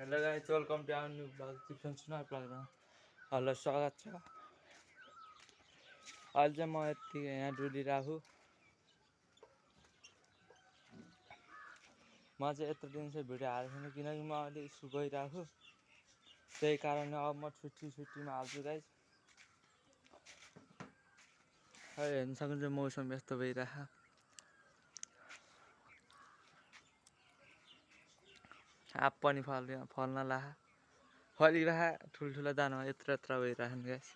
Hello guys, welcome to our new blog. सुना ब्लॉगमा hello स्वागत छ। अहिले चाहिँ म यति यहाँ डुलिरहेको। म चाहिँ यत्रो दिन चाहिँ भिडियो हालेको छैन किनकि म अहिले स्कुल गइरहेको। त्यही कारणले अब म छुट्टीमा हाल्छु गाइस। अहिले हेर्न सक्नुहुन्छ मौसम यस्तो भइरहेको। आँप पनि फल्न लाहा फलिरहा ठुल्ठुलो दाना यत्र भइरहेछन् गाइस।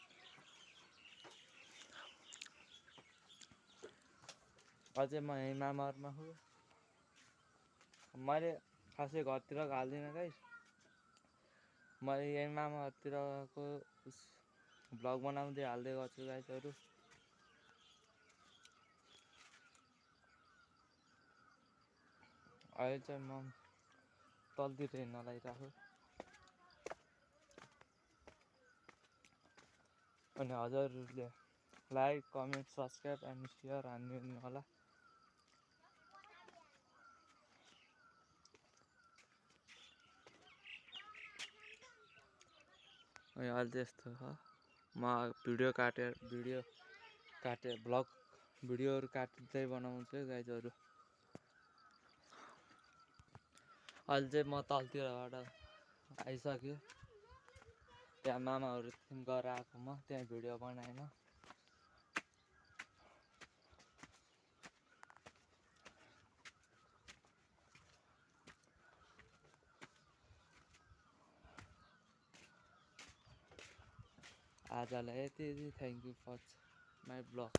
अझै म यहीँ मामाहरूमा हो। मैले खासै घरतिर हाल्दिनँ गाइस। मैले यहीँ मामाहरूतिरको भ्लग बनाउँदै हाल्दै गर्छु गाइसहरू। अहिले चाहिँ म तलतिर हिँड्न लागिरहेको। अनि हजुरहरूले like comment subscribe and share हान्नु होला। अनि अहिले चाहिँ यस्तो छ, म भिडियोहरू काट्दै बनाउँछु गाइजहरू। अहिले चाहिँ म तलतिरबाट आइसक्यो। त्यहाँ मामाहरू गएर आएको, म त्यहाँ भिडियो बनाएन। आजलाई यति thank you for my blog.